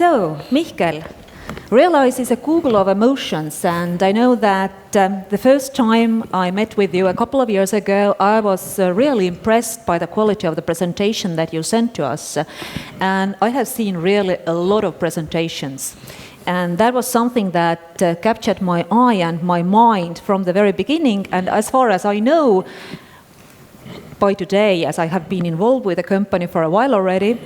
So, Mihkel, Realize is a Google of emotions, and I know that the first time I met with you a couple of years ago, I was really impressed by the quality of the presentation that you sent to us. And I have seen really a lot of presentations. And that was something that captured my eye and my mind from the very beginning. And as far as I know, by today, as I have been involved with the company for a while already,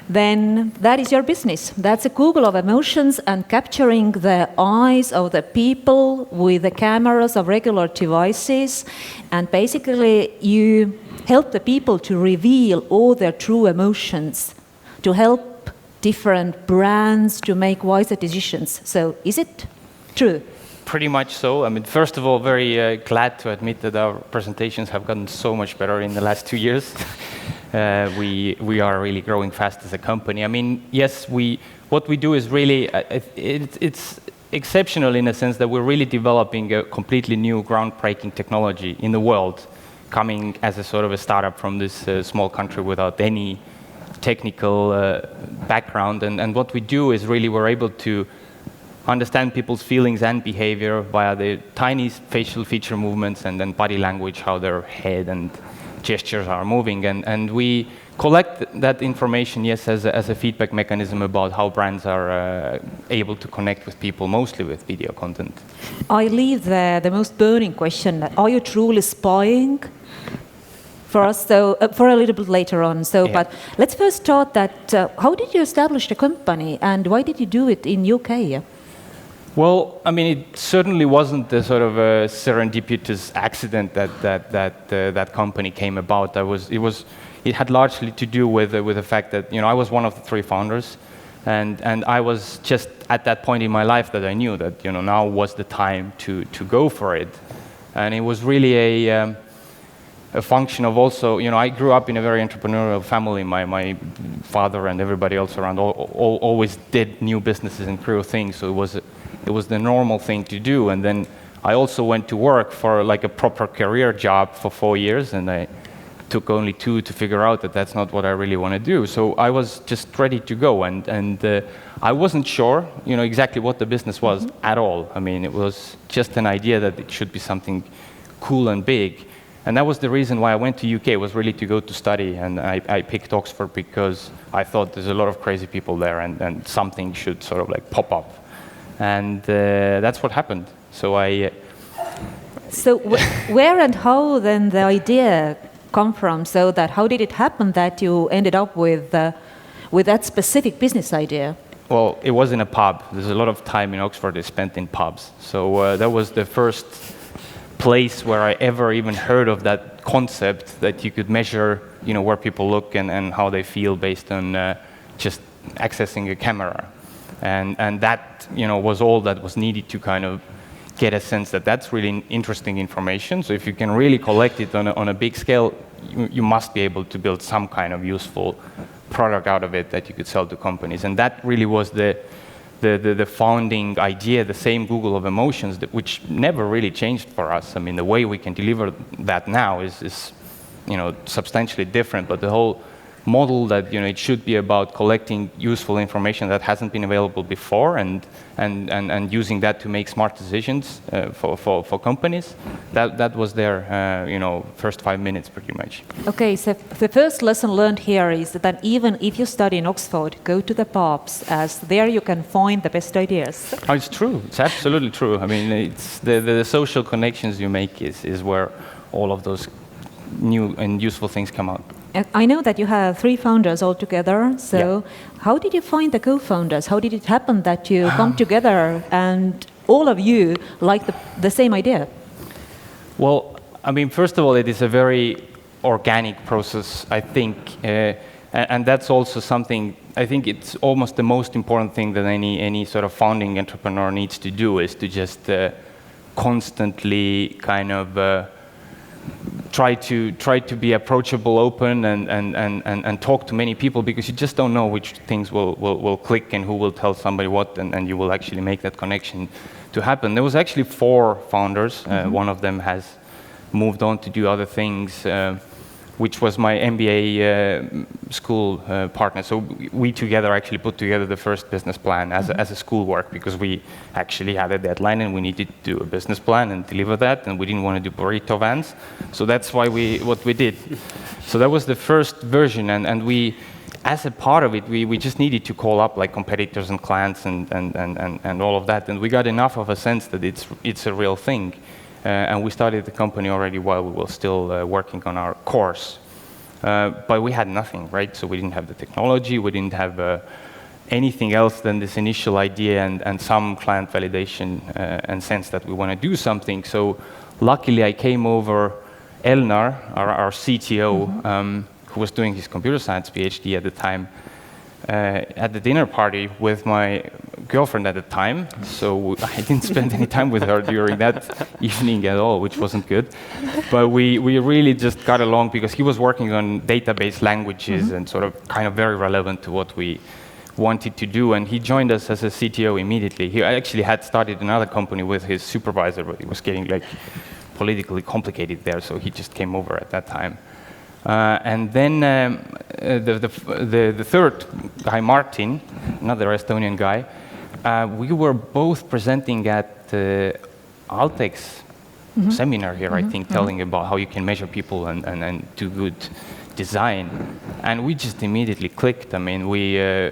then that is your business. That's a Google of emotions and capturing the eyes of the people with the cameras of regular devices. And basically, you help the people to reveal all their true emotions, to help different brands to make wiser decisions. So is it true? Pretty much so. I mean, first of all, very glad to admit that our presentations have gotten so much better in the last 2 years. We are really growing fast as a company. I mean, yes, what we do is really, it's exceptional in a sense that we're really developing a completely new groundbreaking technology in the world, coming as a sort of a startup from this small country without any technical background. And what we do is really we're able to understand people's feelings and behavior via the tiny facial feature movements and then body language, how their head and gestures are moving. And we collect that information, yes, as a feedback mechanism about how brands are able to connect with people, mostly with video content. I leave the most burning question. Are you truly spying? For us, so for a little bit later on. So, yeah. But let's first start that. How did you establish the company, and why did you do it in UK? Well, I mean, it certainly wasn't the sort of a serendipitous accident that company came about. It had largely to do with the fact that I was one of the 3 founders, and I was just at that point in my life that I knew that now was the time to go for it, and it was really a function of also, I grew up in a very entrepreneurial family. My father and everybody else around always did new businesses and grew things, so it was the normal thing to do. And then I also went to work for like a proper career job for 4 years, and I took only 2 to figure out that that's not what I really want to do. So I was just ready to go, and I wasn't sure, exactly what the business was at all. I mean, it was just an idea that it should be something cool and big. And that was the reason why I went to UK, was really to go to study. And I picked Oxford because I thought there's a lot of crazy people there, and something should sort of like pop up. And that's what happened. So where and how then the idea come from? So that how did it happen that you ended up with that specific business idea? Well, it was in a pub. There's a lot of time in Oxford is spent in pubs. So that was the first place where I ever even heard of that concept that you could measure, where people look and how they feel based on just accessing a camera. And that, was all that was needed to kind of get a sense that that's really interesting information. So if you can really collect it on a big scale, you must be able to build some kind of useful product out of it that you could sell to companies. And that really was the founding idea, the same Google of emotions, which never really changed for us. I mean, the way we can deliver that now is substantially different, but the whole model that it should be about collecting useful information that hasn't been available before and using that to make smart decisions for companies, that was their first 5 minutes pretty much. Okay, so the first lesson learned here is that even if you study in Oxford, go to the pubs, as there you can find the best ideas. Oh, it's true. It's absolutely true. I mean, it's the social connections you make is where all of those new and useful things come out. I know that you have 3 founders altogether, so yeah. How did you find the co-founders? How did it happen that you come together and all of you like the same idea? Well, I mean, first of all, it is a very organic process, I think, and that's also something, I think it's almost the most important thing that any sort of founding entrepreneur needs to do, is to just constantly kind of try to be approachable, open, and talk to many people, because you just don't know which things will click and who will tell somebody what, and you will actually make that connection to happen. There was actually 4 founders. One of them has moved on to do other things. which was my MBA school partner. So we together actually put together the first business plan as a schoolwork, because we actually had a deadline and we needed to do a business plan and deliver that, and we didn't want to do burrito vans. So that's why what we did. So that was the first version, and we, as a part of it, we just needed to call up like competitors and clients and all of that, and we got enough of a sense that it's a real thing. And we started the company already while we were still working on our course. But we had nothing, right? So we didn't have the technology, we didn't have anything else than this initial idea and some client validation and sense that we want to do something. So luckily I came over Elnar, our CTO, who was doing his computer science PhD at the time, at the dinner party with my girlfriend at the time, so I didn't spend any time with her during that evening at all, which wasn't good. But we really just got along because he was working on database languages and sort of kind of very relevant to what we wanted to do, and he joined us as a CTO immediately. He actually had started another company with his supervisor, but it was getting like politically complicated there, so he just came over at that time. And then the third guy, Martin, another Estonian guy, we were both presenting at Altec's seminar here, I think, telling about how you can measure people and do good design. And we just immediately clicked. I mean, we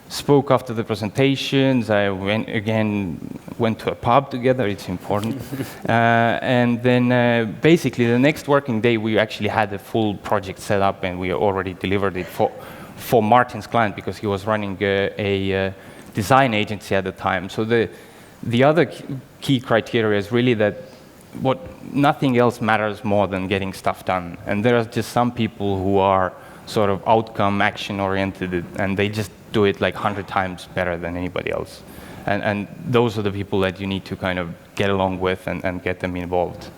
spoke after the presentations. I went to a pub together, it's important. And then basically the next working day, we actually had a full project set up, and we already delivered it for Martin's client, because he was running a design agency at the time. So the other key criteria is really that nothing else matters more than getting stuff done. And there are just some people who are sort of outcome action oriented, and they just do it like 100 times better than anybody else. And those are the people that you need to kind of get along with and get them involved.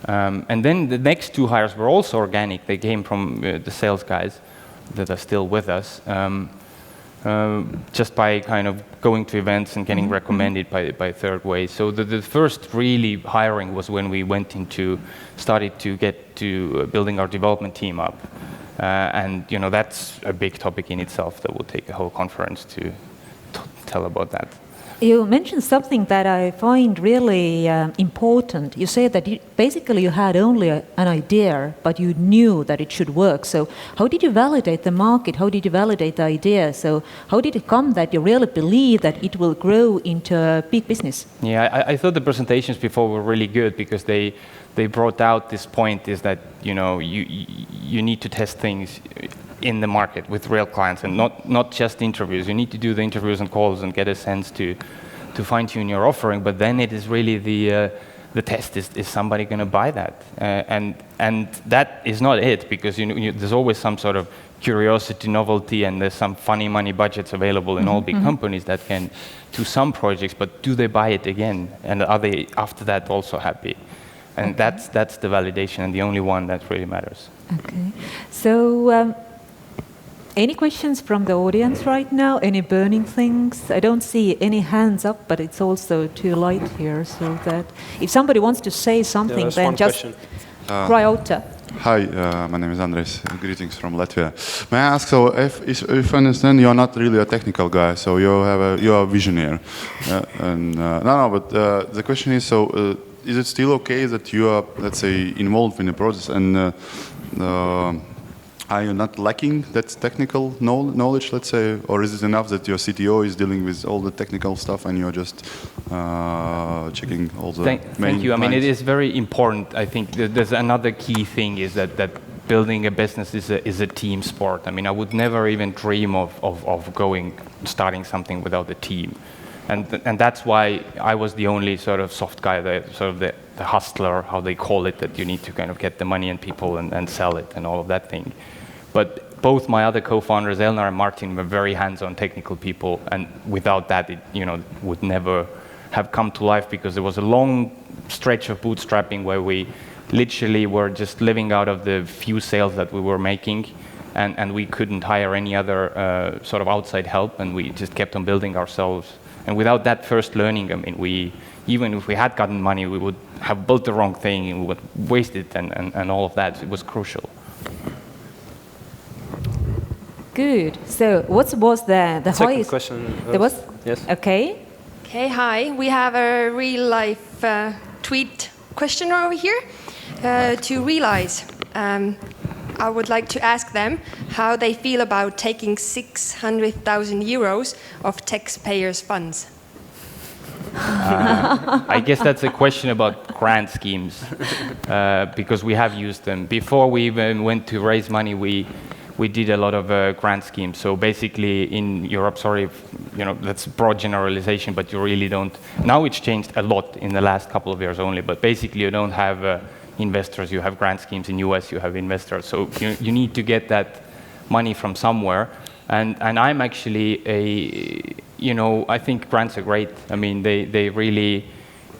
And then the next two hires were also organic. They came from the sales guys that are still with us, just by kind of going to events and getting recommended by third way. So the first really hiring was when we started to get to building our development team up. And that's a big topic in itself that will take a whole conference to tell about that. You mentioned something that I find really important. You said that basically you had only an idea, but you knew that it should work. So how did you validate the market? How did you validate the idea? So how did it come that you really believe that it will grow into a big business? Yeah, I thought the presentations before were really good, because they brought out this point is that you need to test things in the market with real clients, and not just interviews. You need to do the interviews and calls and get a sense to fine-tune your offering, but then it is really the test is somebody going to buy that? And that is not it, because there's always some sort of curiosity, novelty, and there's some funny money budgets available in all big companies that can do some projects, but do they buy it again? And are they after that also happy? And that's the validation, and the only one that really matters. Okay. So any questions from the audience right now? Any burning things? I don't see any hands up, but it's also too light here, so that if somebody wants to say something, then just cry out. Hi, my name is Andres. Greetings from Latvia. May I ask, so if I understand, you're not really a technical guy, so you're a visionary. But the question is, so is it still okay that you are, let's say, involved in the process, and are you not lacking that technical knowledge, let's say, or is it enough that your CTO is dealing with all the technical stuff and you're just checking all the main Thank you. I mean, lines? it is very important. I think there's another key thing is that building a business is a team sport. I mean, I would never even dream of starting something without a team. And that's why I was the only sort of soft guy, the hustler, how they call it, that you need to kind of get the money and people and sell it and all of that thing. But both my other co-founders, Elnar and Martin, were very hands-on technical people, and without that, it would never have come to life, because there was a long stretch of bootstrapping where we literally were just living out of the few sales that we were making, and we couldn't hire any other sort of outside help, and we just kept on building ourselves. And without that first learning, I mean, even if we had gotten money, we would have built the wrong thing and we would waste it and all of that. It was crucial. Good. So what was the Second highest? question. There was? Yes. Okay. Okay, hi. We have a real life tweet question over here. To realize, I would like to ask them how they feel about taking 600,000 euros of taxpayers' funds. I guess that's a question about grant schemes, because we have used them. Before we even went to raise money, we did a lot of grant schemes. So basically in Europe, sorry, that's broad generalization, but you really don't. Now it's changed a lot in the last couple of years only, but basically you don't have investors, you have grant schemes. In US you have investors. So you need to get that money from somewhere. And I'm actually I think grants are great. I mean, they really,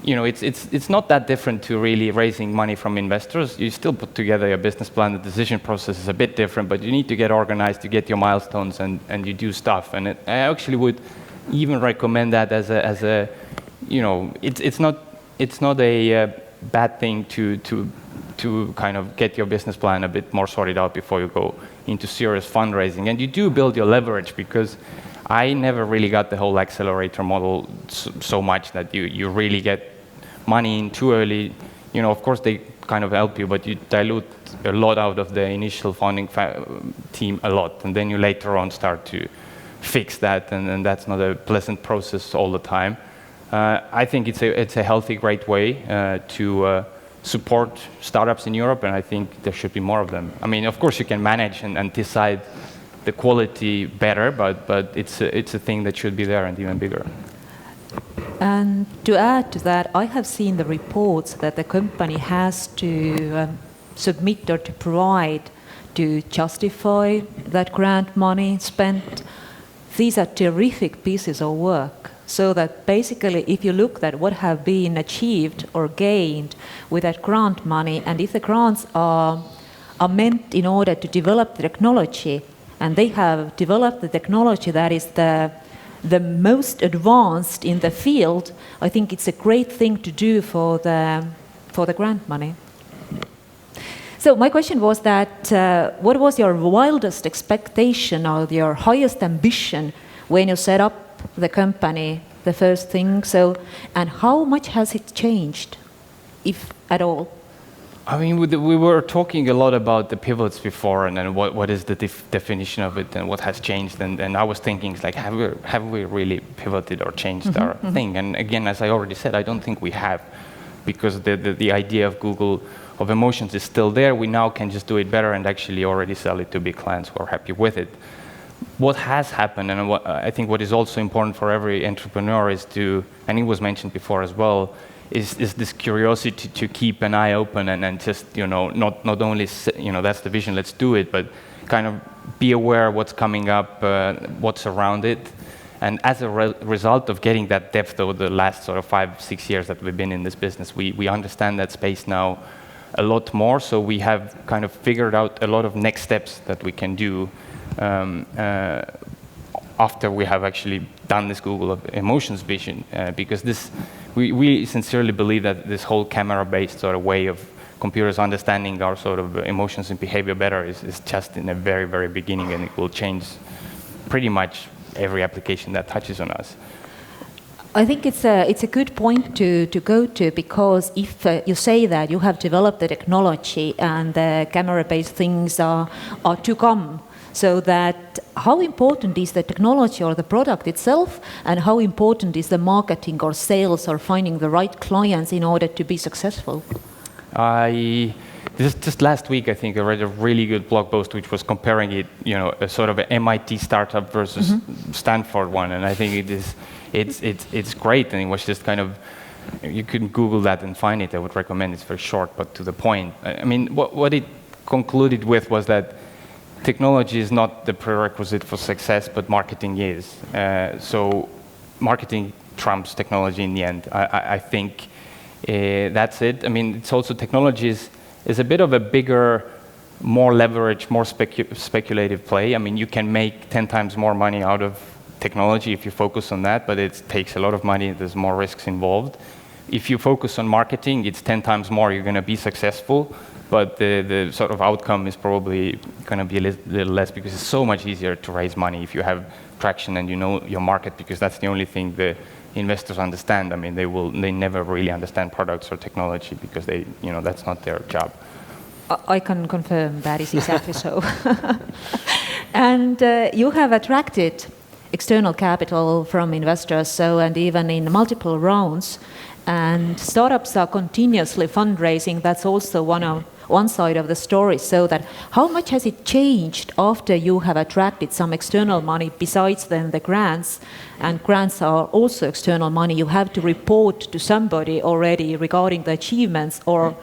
it's not that different to really raising money from investors. You still put together your business plan. The decision process is a bit different, but you need to get organized, you get your milestones, and you do stuff. And I actually would even recommend that as a it's not a bad thing to kind of get your business plan a bit more sorted out before you go into serious fundraising. And you do build your leverage, because I never really got the whole accelerator model so much that you really get money in too early. Of course they kind of help you, but you dilute a lot out of the initial funding team a lot, and then you later on start to fix that, and that's not a pleasant process all the time. I think it's a healthy, great way to support startups in Europe, and I think there should be more of them. I mean, of course you can manage and decide the quality better, but it's a thing that should be there and even bigger. And to add to that, I have seen the reports that the company has to submit or to provide to justify that grant money spent. These are terrific pieces of work. So that basically, if you look at what have been achieved or gained with that grant money, and if the grants are meant in order to develop the technology, and they have developed the technology that is the most advanced in the field, I think it's a great thing to do for the grant money. So my question was that what was your wildest expectation or your highest ambition when you set up the company, the first thing? So, and how much has it changed, if at all? I mean, we were talking a lot about the pivots before, and what is the definition of it, and what has changed. And I was thinking, like, have we really pivoted or changed our thing? And again, as I already said, I don't think we have, because the idea of Google of emotions is still there. We now can just do it better and actually already sell it to big clients who are happy with it. What has happened, and I think what is also important for every entrepreneur is to, and it was mentioned before as well, is this curiosity to keep an eye open and just, not only, that's the vision, let's do it, but kind of be aware of what's coming up, what's around it. And as a result of getting that depth over the last sort of 5-6 years that we've been in this business, we understand that space now a lot more. So we have kind of figured out a lot of next steps that we can do after we have actually done this Google of Emotions vision, because we sincerely believe that this whole camera-based sort of way of computers understanding our sort of emotions and behavior better is just in a very, very beginning, and it will change pretty much every application that touches on us. I think it's a good point to go to, because if you say that you have developed the technology and the camera-based things are to come, so that how important is the technology or the product itself, and how important is the marketing or sales or finding the right clients in order to be successful? Just last week, I think I read a really good blog post which was comparing it, a sort of an MIT startup versus Stanford one, and I think it's great. And it was just kind of, you can Google that and find it. I would recommend. It's very short but to the point. I mean, what it concluded with was that technology is not the prerequisite for success, but marketing is. So marketing trumps technology in the end. I think that's it. I mean, it's also technology is a bit of a bigger, more leverage, more speculative play. I mean, you can make 10 times more money out of technology if you focus on that, but it takes a lot of money. There's more risks involved. If you focus on marketing, it's 10 times more. You're going to be successful, but the sort of outcome is probably going to be a little less, because it's so much easier to raise money if you have traction and you know your market, because that's the only thing the investors understand. I mean, they never really understand products or technology, because that's not their job. I can confirm that is exactly so. And you have attracted external capital from investors, and even in multiple rounds, and startups are continuously fundraising. That's also one side of the story. So that how much has it changed after you have attracted some external money besides then the grants? And grants are also external money. You have to report to somebody already regarding the achievements or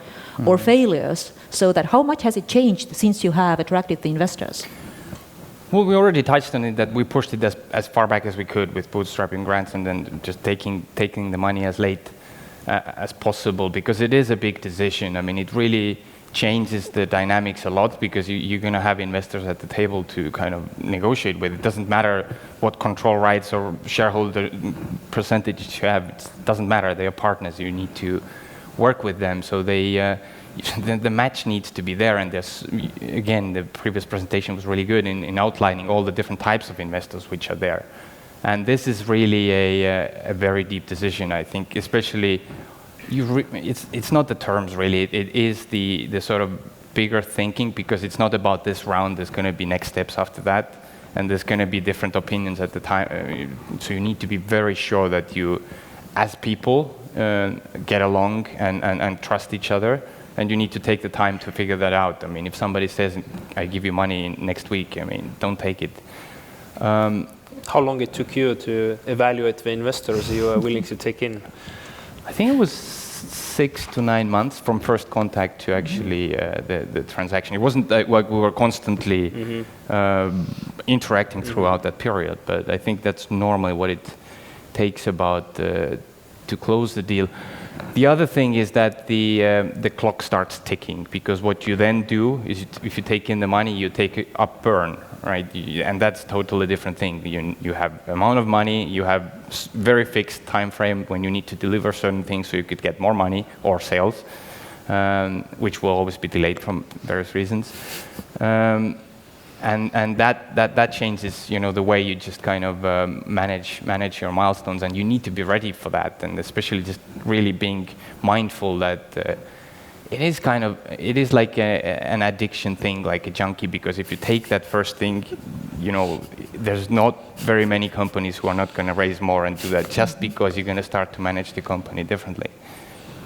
failures. So that how much has it changed since you have attracted the investors? Well, we already touched on it, that we pushed it as far back as we could with bootstrapping grants, and then just taking the money as late as possible, because it is a big decision. I mean, it really changes the dynamics a lot, because you're going to have investors at the table to kind of negotiate with. It doesn't matter what control rights or shareholder percentage you have. It doesn't matter. They are partners. You need to work with them. So the match needs to be there, and there's, again, the previous presentation was really good in outlining all the different types of investors which are there. And this is really a very deep decision, I think, especially, it's not the terms really, it is the sort of bigger thinking, because it's not about this round, there's going to be next steps after that, and there's going to be different opinions at the time, so you need to be very sure that you, as people, get along and trust each other. And you need to take the time to figure that out. I mean, if somebody says, I give you money next week, I mean, don't take it. How long it took you to evaluate the investors you are willing to take in? I think it was 6 to 9 months from first contact to actually the transaction. It wasn't like we were constantly interacting throughout that period, but I think that's normally what it takes about to close the deal. The other thing is that the clock starts ticking, because what you then do is, if you take in the money, you take it up burn, right? And that's totally different thing. You have amount of money, you have very fixed time frame when you need to deliver certain things so you could get more money or sales, which will always be delayed from various reasons. And that changes, the way you just kind of manage your milestones, and you need to be ready for that, and especially just really being mindful that it is like an addiction thing, like a junkie, because if you take that first thing, there's not very many companies who are not going to raise more and do that just because you're going to start to manage the company differently.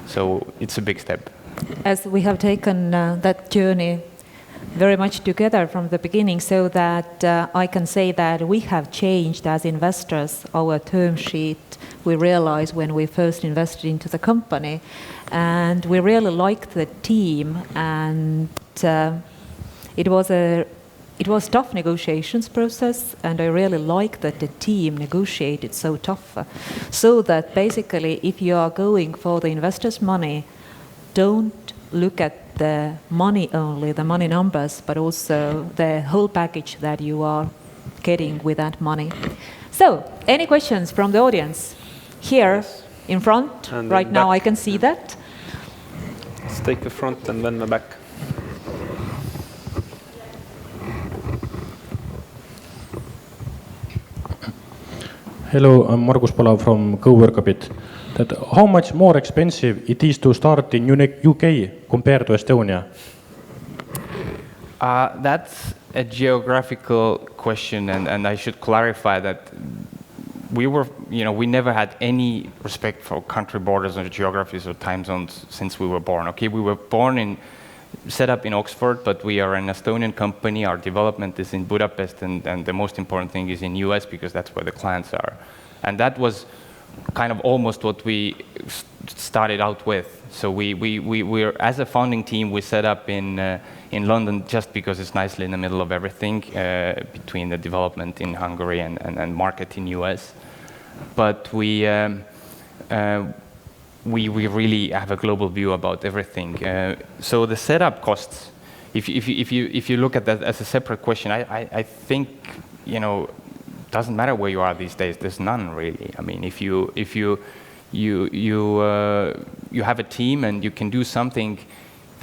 So it's a big step. As we have taken that journey very much together from the beginning, so that I can say that we have changed as investors our term sheet. We realized when we first invested into the company, and we really liked the team, and it was tough negotiations process, and I really like that the team negotiated so tough, so that basically if you are going for the investors' money, don't look at the money only, the money numbers, but also the whole package that you are getting with that money. So, any questions from the audience? Here, in front, and right now I can see that. Let's take the front and then the back. Hello, I'm Margus Palav from GoWorkabit. That how much more expensive it is to start in UK compared to Estonia? That's a geographical question, and I should clarify that we never had any respect for country borders or geographies or time zones since we were born. Okay, we were set up in Oxford, but we are an Estonian company. Our development is in Budapest, and the most important thing is in US, because that's where the clients are. And that was kind of almost what we started out with. So we're, as a founding team, we set up in London just because it's nicely in the middle of everything, between the development in Hungary and market in US. But we really have a global view about everything. So the setup costs, if you look at that as a separate question, I think, doesn't matter where you are these days. There's none really. I mean, if you have a team and you can do something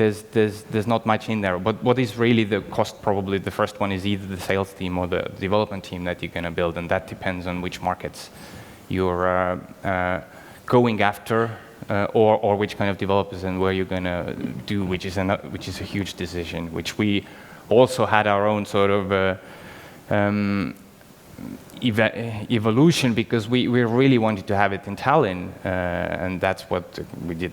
there's not much in there. But what is really the cost? Probably the first one is either the sales team or the development team that you're going to build, and that depends on which markets you're going after, or which kind of developers and where you're going to do, which is a huge decision. Which we also had our own sort of evolution, because we really wanted to have it in Tallinn, and that's what we did.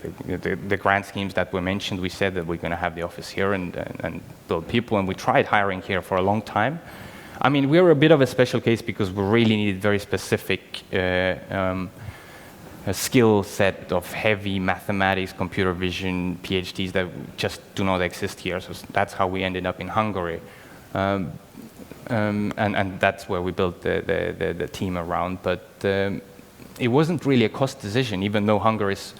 The grant schemes that were mentioned, we said that we're going to have the office here and build people, and we tried hiring here for a long time. I mean, we were a bit of a special case because we really needed very specific skill set of heavy mathematics, computer vision, PhDs that just do not exist here. So that's how we ended up in Hungary. And that's where we built the team around. But it wasn't really a cost decision, even though Hungary is,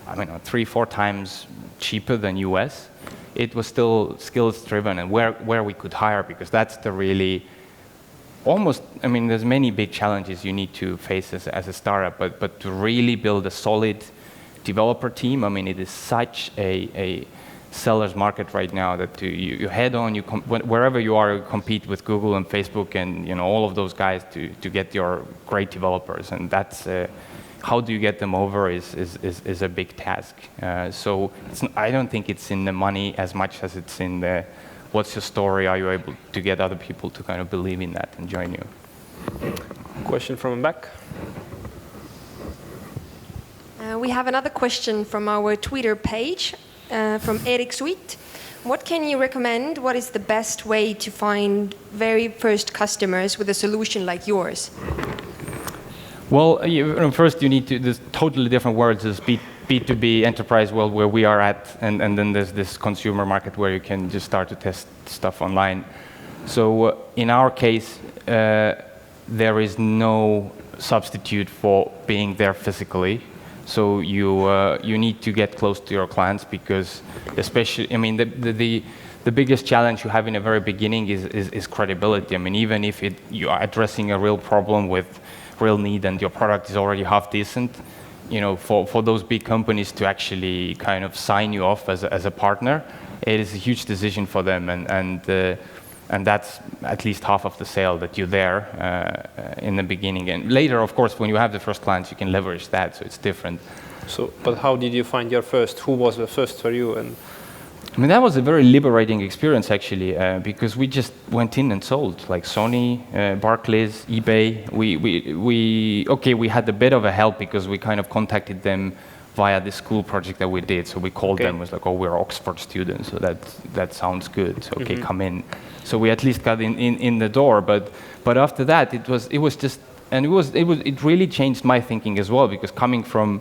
3-4 times cheaper than US. It was still skills driven, and where we could hire, because that's the really there's many big challenges you need to face as a startup, but to really build a solid developer team, it is such a seller's market right now that you head on, wherever you are, you compete with Google and Facebook and all of those guys to get your great developers, and that's how do you get them over is a big task. So I don't think it's in the money as much as it's in the what's your story, are you able to get other people to kind of believe in that and join you. Question from the back. We have another question from our Twitter page. From Erik Sweet. What can you recommend? What is the best way to find very first customers with a solution like yours? Well, first you need to, there's totally different worlds. There's B2B enterprise world where we are at, and then there's this consumer market where you can just start to test stuff online. So in our case, there is no substitute for being there physically. So you need to get close to your clients, because especially, the biggest challenge you have in the very beginning is credibility. Even if you are addressing a real problem with real need and your product is already half decent, for those big companies to actually kind of sign you off as a partner, it is a huge decision for them, and that's at least half of the sale, that you're there in the beginning. And later, of course, when you have the first clients, you can leverage that, so it's different. But how did you find your first? Who was the first for you? And that was a very liberating experience, actually, because we just went in and sold, like Sony, Barclays, eBay. We had a bit of a help because we kind of contacted them via the school project that we did. So we called them, was like, oh, we're Oxford students, so that sounds good. So come in. So we at least got in the door. But after that, it really changed my thinking as well, because coming from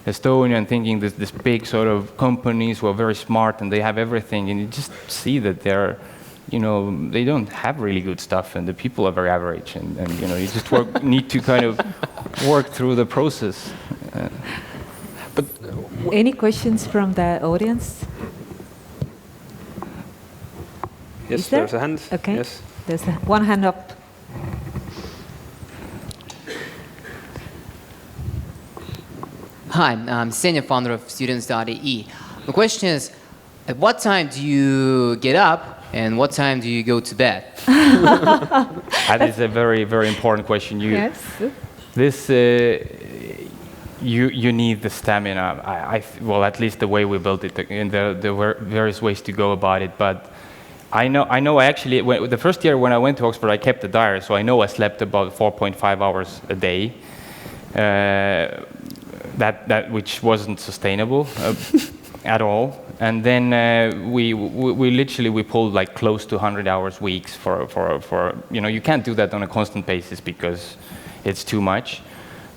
Estonia and thinking this big sort of companies who are very smart and they have everything, and you just see that they don't have really good stuff, and the people are very average, and you just need to kind of work through the process. Any questions from the audience? Yes, there's a hand. Okay. Yes. There's one hand up. Hi, I'm Senya, founder of Students.ee. The question is, at what time do you get up and what time do you go to bed? That is a very, very important question. Yes. This you need the stamina. Well, at least the way we built it, and there were various ways to go about it. But I know. Actually, the first year when I went to Oxford, I kept a diary, so I know I slept about 4.5 hours a day. That which wasn't sustainable at all. And then we literally pulled like close to 100 hours weeks for you can't do that on a constant basis because it's too much.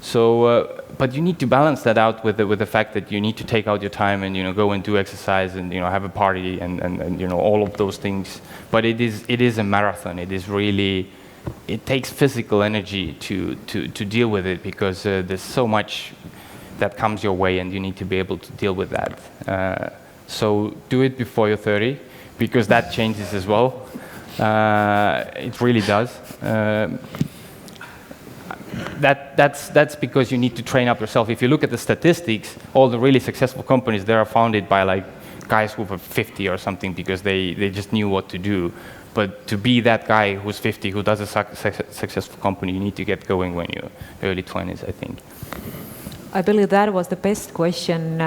So but you need to balance that out with the fact that you need to take out your time and go and do exercise and have a party and all of those things. But it is a marathon. It is really, it takes physical energy to deal with it, because there's so much that comes your way and you need to be able to deal with that. So do it before you're 30, because that changes as well. It really does. That's because you need to train up yourself. If you look at the statistics, all the really successful companies, they are founded by like guys who were 50 or something because they just knew what to do. But to be that guy who's 50, who does a successful company, you need to get going when you're early 20s, I think. I believe that was the best question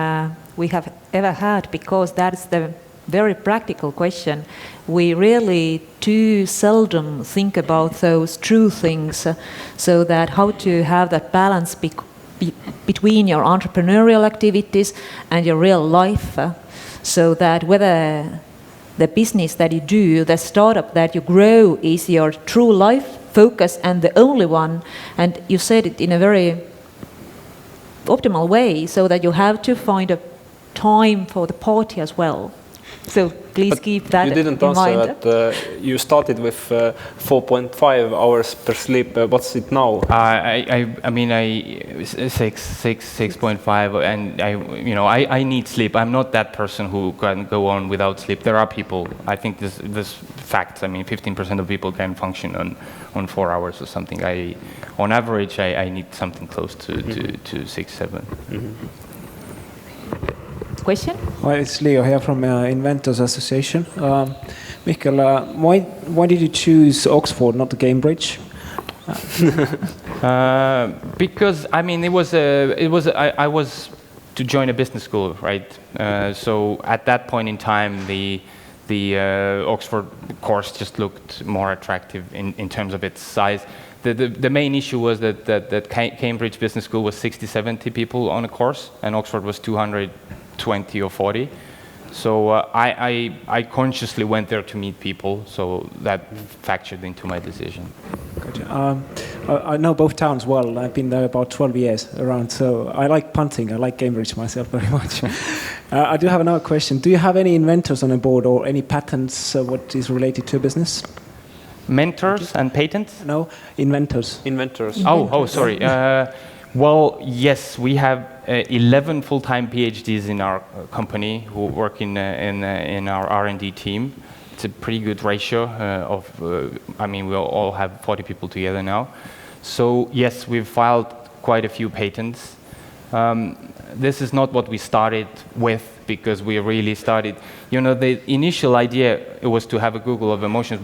we have ever had, because that's the very practical question. We really too seldom think about those true things, so that how to have that balance between your entrepreneurial activities and your real life, so that whether the business that you do, the startup that you grow, is your true life focus and the only one. And you said it in a very optimal way, so that you have to find a time for the party as well. So please keep that in mind. You didn't answer that. You started with 4.5 hours per sleep. What's it now? I mean, 6.5, and I need sleep. I'm not that person who can go on without sleep. There are people. I think this facts. I mean, 15% of people can function on 4 hours or something. On average, I need something close to 6, 7. Question? Hi, it's Leo here from Inventors Association. Mihkel, why did you choose Oxford, not Cambridge? Because I mean, I was to join a business school, right? So at that point in time, the Oxford course just looked more attractive in terms of its size. The main issue was that Cambridge Business School was 60, 70 people on a course, and Oxford was 220 or 40. So I consciously went there to meet people, so that factored into my decision. Gotcha. I know both towns well. I've been there about 12 years around, so I like punting. I like Cambridge myself very much. I do have another question. Do you have any inventors on the board or any patents what is related to business? Mentors and patents? No, inventors. Inventors. Oh, sorry. Well, yes, we have 11 full-time PhDs in our company who work in our R&D team. It's a pretty good ratio I mean, we all have 40 people together now. So yes, we've filed quite a few patents. This is not what we started with, because we really started, the initial idea, it was to have a Google of Emotions.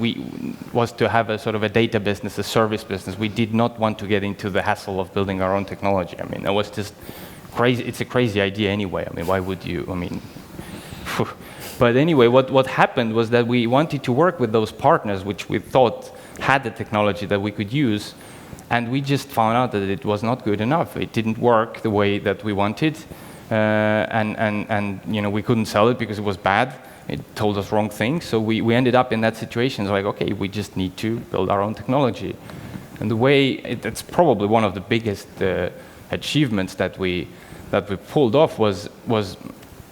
Was to have a sort of a data business, a service business. We did not want to get into the hassle of building our own technology. I mean, that was just crazy. It's a crazy idea anyway. I mean, why would you? I mean, but anyway, what happened was that we wanted to work with those partners, which we thought had the technology that we could use, and we just found out that it was not good enough. It didn't work the way that we wanted. And we couldn't sell it because it was bad. It told us wrong things. So we ended up in that situation. It's like, okay, we just need to build our own technology. And the way it's probably one of the biggest achievements that we pulled off was,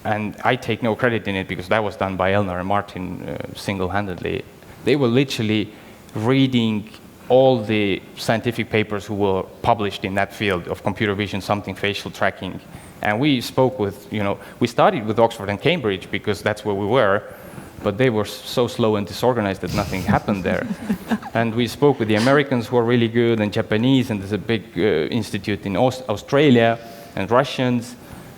and I take no credit in it because that was done by Elnar and Martin single-handedly. They were literally reading all the scientific papers who were published in that field of computer vision, something facial tracking. And we spoke with, we started with Oxford and Cambridge because that's where we were, but they were so slow and disorganized that nothing happened there. And we spoke with the Americans who are really good, and Japanese, and there's a big institute in Australia, and Russians.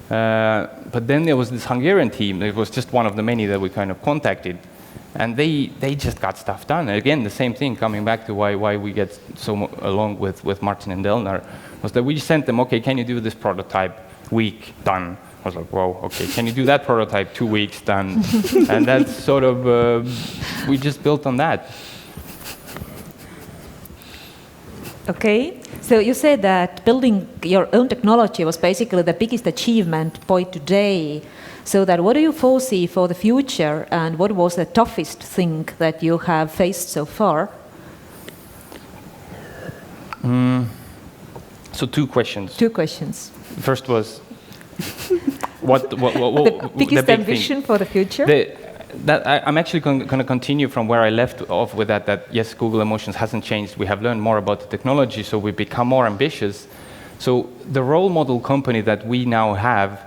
But then there was this Hungarian team. It was just one of the many that we kind of contacted. And they just got stuff done. And again, the same thing, coming back to why we get so along with Martin and Elnar, was that we sent them, okay, can you do this prototype? Week, done. I was like, whoa, okay, can you do that prototype? 2 weeks, done. And that's sort of, we just built on that. Okay, so you said that building your own technology was basically the biggest achievement by today. So that what do you foresee for the future, and what was the toughest thing that you have faced so far? So 2 questions. 2 questions. First was what the biggest big ambition thing. for the future? I'm actually going to continue from where I left off with that yes, Google Emotions hasn't changed. We have learned more about the technology, so we become more ambitious. So the role model company that we now have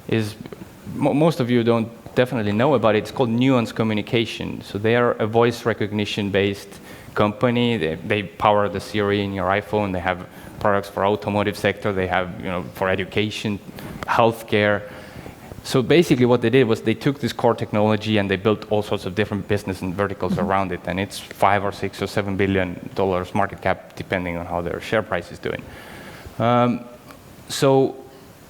is, most of you don't definitely know about it. It's called Nuance Communication. So they are a voice recognition-based company. They power the Siri in your iPhone. They have products for automotive sector. They have, for education, healthcare. So basically what they did was they took this core technology and they built all sorts of different business and verticals around it. And it's $5 or $6 or $7 billion market cap, depending on how their share price is doing. So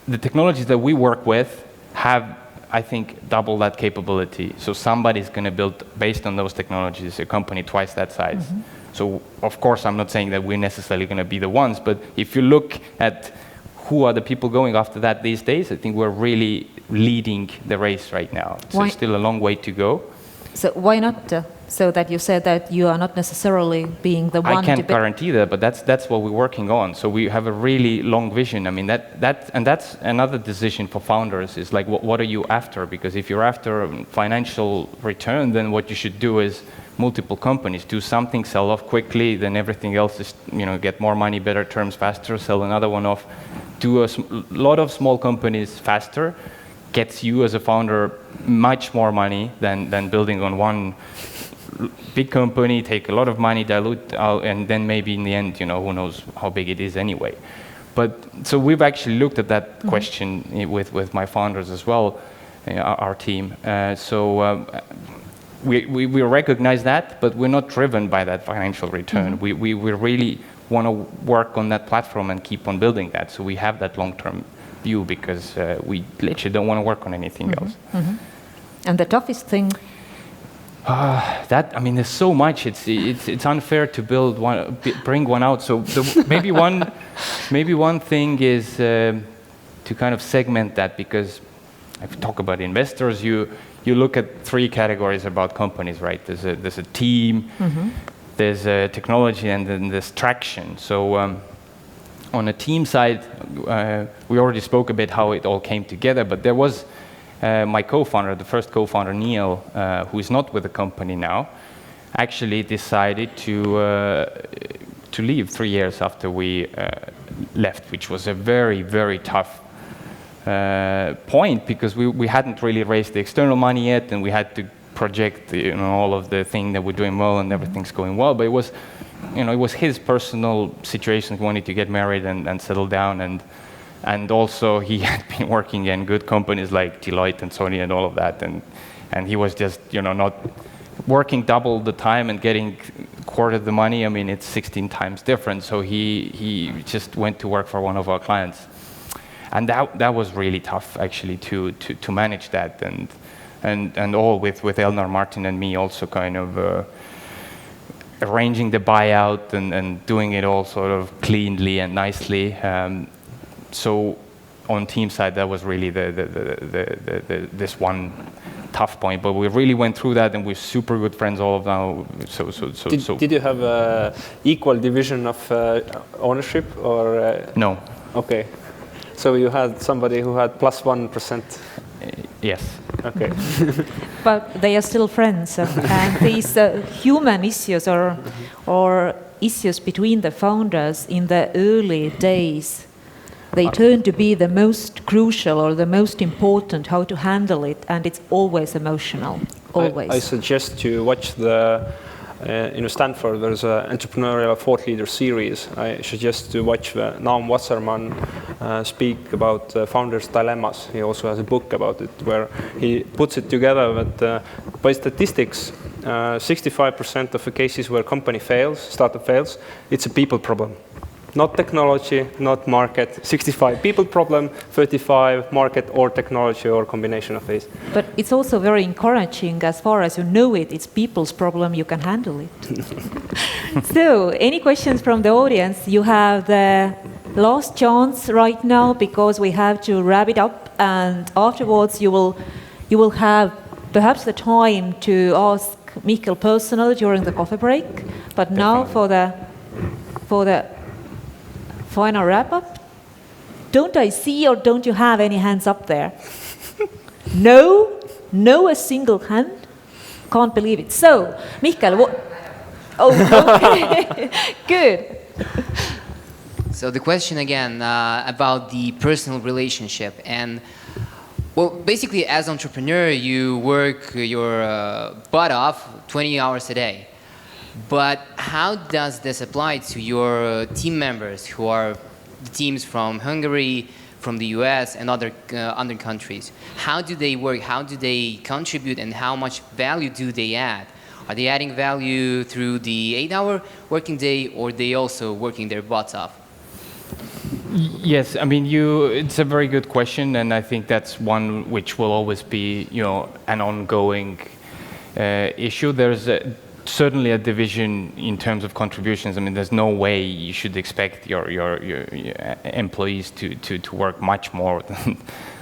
the technologies that we work with have, I think, double that capability. So somebody's going to build, based on those technologies, a company twice that size. So of course, I'm not saying that we're necessarily going to be the ones, but if you look at who are the people going after that these days, I think we're really leading the race right now. So it's still a long way to go. So why not? So that you said that you are not necessarily being the one. I can't guarantee that, but that's what we're working on. So we have a really long vision. I mean, that's another decision for founders is like, what are you after? Because if you're after a financial return, then what you should do is multiple companies, do something, sell off quickly, then everything else is, get more money, better terms, faster, sell another one off. Do a lot of small companies faster, gets you as a founder much more money than building on one big company, take a lot of money, dilute out, and then maybe in the end, who knows how big it is anyway. But so we've actually looked at that question with my founders as well, our team. We recognize that, but we're not driven by that financial return. We really want to work on that platform and keep on building that. So we have that long-term view because we literally don't want to work on anything else. And the toughest thing? There's so much. It's unfair to bring one out. So maybe one thing is to kind of segment that, because if you talk about investors, you look at three categories about companies, right? There's a team, there's technology, and then there's traction. So on a team side, we already spoke a bit how it all came together, but there was my co-founder, the first co-founder, Neil, who is not with the company now, actually decided to leave 3 years after we left, which was a very, very tough point, because we hadn't really raised the external money yet, and we had to project all of the thing that we're doing well and everything's going well. But it was his personal situation. He wanted to get married and settle down, and also he had been working in good companies like Deloitte and Sony and all of that, and he was just not working double the time and getting quarter the money. I mean, it's 16 times different. So he just went to work for one of our clients. And that was really tough, actually, to manage that, and all with Elnar, Martin, and me also kind of arranging the buyout and doing it all sort of cleanly and nicely. So on team side, that was really this one tough point. But we really went through that, and we're super good friends all of now. Did you have a equal division of ownership, or no? Okay. So you had somebody who had plus 1%? Yes. Okay. But they are still friends. And these human issues or issues between the founders in the early days, they turn to be the most crucial or the most important, how to handle it, and it's always emotional, always. I suggest to watch the in Stanford, there's an entrepreneurial thought leader series. I suggest to watch Naum Wasserman speak about founders' dilemmas. He also has a book about it where he puts it together that by statistics, 65% of the cases where company fails, startup fails, it's a people problem. Not technology, not market. 65 people problem, 35 market or technology or combination of these. But it's also very encouraging as far as you know it. It's people's problem, you can handle it. So, any questions from the audience? You have the last chance right now because we have to wrap it up, and afterwards you will have perhaps the time to ask Mihkel personally during the coffee break. But now for the final wrap-up. Don't I see, or don't you have any hands up there? No, a single hand? Can't believe it. So, Mihkel, what? Oh, okay. Good. So the question again about the personal relationship. And well, basically as an entrepreneur, you work your butt off 20 hours a day. But how does this apply to your team members who are the teams from Hungary, from the US and other countries. How do they work? How do they contribute? And how much value do they add? Are they adding value through the 8-hour working day, or are they also working their butts off? Yes, I mean, it's a very good question, and I think that's one which will always be, an ongoing issue. There's certainly a division in terms of contributions. I mean, there's no way you should expect your employees to work much more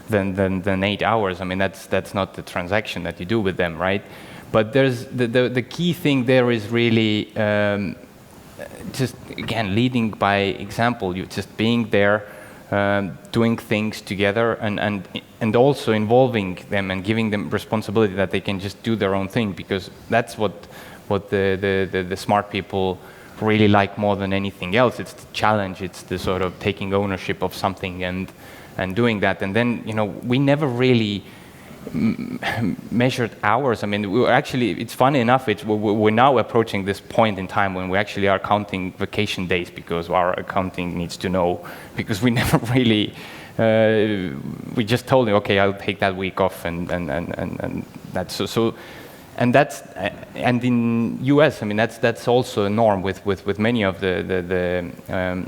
than 8 hours. I mean, that's not the transaction that you do with them, right? But there's the key thing there is really just, again, leading by example. You just being there, doing things together, and also involving them and giving them responsibility that they can just do their own thing, because that's what the smart people really like more than anything else. It's the challenge. It's the sort of taking ownership of something and doing that. And then, we never really measured hours. I mean, it's funny enough, we're now approaching this point in time when we actually are counting vacation days, because our accounting needs to know, because we never really, we just told them, okay, I'll take that week off, and that's so. And in US, I mean, that's also a norm with many of the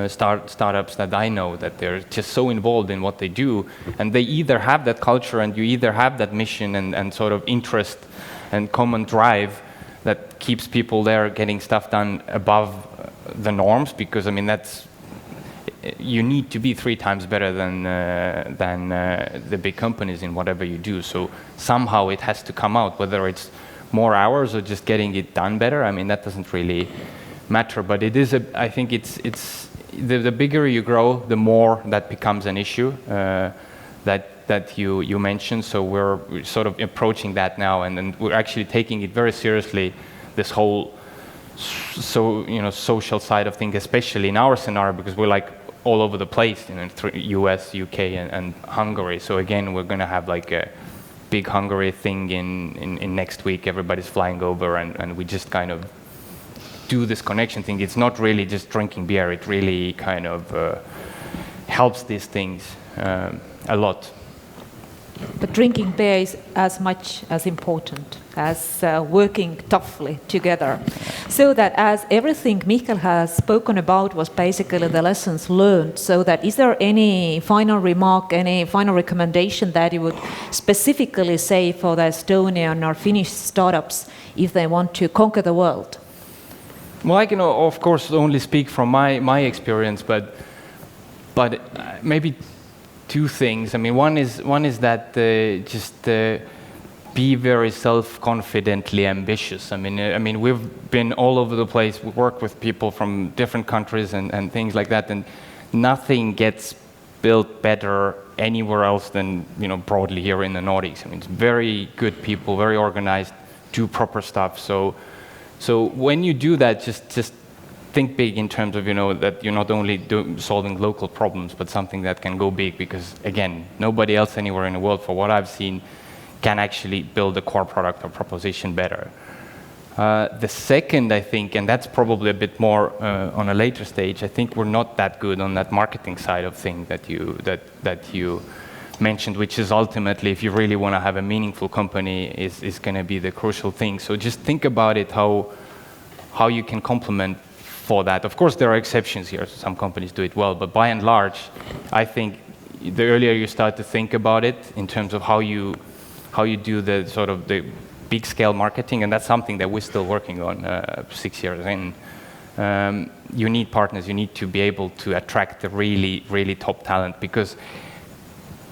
startups that I know, that they're just so involved in what they do, and they either have that culture, and you either have that mission and sort of interest and common drive that keeps people there getting stuff done above the norms, because I mean, you need to be 3 times better than the big companies in whatever you do. So somehow it has to come out, whether it's more hours or just getting it done better. I mean, that doesn't really matter, but it is I think it's the bigger you grow, the more that becomes an issue that you mentioned. So we're sort of approaching that now, and we're actually taking it very seriously, this whole social side of things, especially in our scenario, because we're like all over the place, US, UK, and Hungary. So again, we're going to have like a big Hungary thing in next week. Everybody's flying over, and we just kind of do this connection thing. It's not really just drinking beer. It really kind of helps these things a lot. But drinking beer is as much as important as working toughly together. So that, as everything Mihkel has spoken about was basically the lessons learned, so that is there any final remark, any final recommendation that you would specifically say for the Estonian or Finnish startups if they want to conquer the world? Well, I can, of course, only speak from my experience, but maybe 2 things. I mean, one is that just be very self-confidently ambitious. I mean, we've been all over the place. We work with people from different countries and things like that, and nothing gets built better anywhere else than broadly here in the Nordics. I mean, it's very good people, very organized, do proper stuff. So when you do that, just think big in terms of that you're not only solving local problems, but something that can go big. Because again, nobody else anywhere in the world, for what I've seen, can actually build a core product or proposition better. The second, I think, and that's probably a bit more on a later stage, I think we're not that good on that marketing side of things that you mentioned, which is ultimately, if you really want to have a meaningful company, is going to be the crucial thing. So just think about it, how you can complement for that. Of course, there are exceptions here. Some companies do it well, but by and large, I think the earlier you start to think about it in terms of how you do the sort of the big scale marketing, and that's something that we're still working on 6 years in. You need partners. You need to be able to attract the really, really top talent, because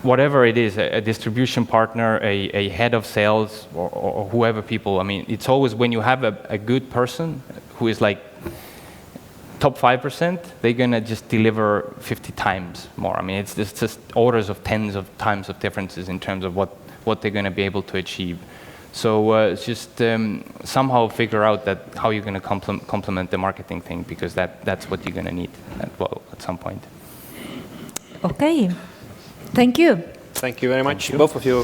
whatever it is, a distribution partner, a head of sales, or whoever people, I mean, it's always when you have a good person who is like top 5%, they're going to just deliver 50 times more. I mean, it's just orders of tens of times of differences in terms of what they're going to be able to achieve. So just somehow figure out that how you're going to complement the marketing thing, because that's what you're going to need at some point. Okay. Thank you. Thank you very much, both of you.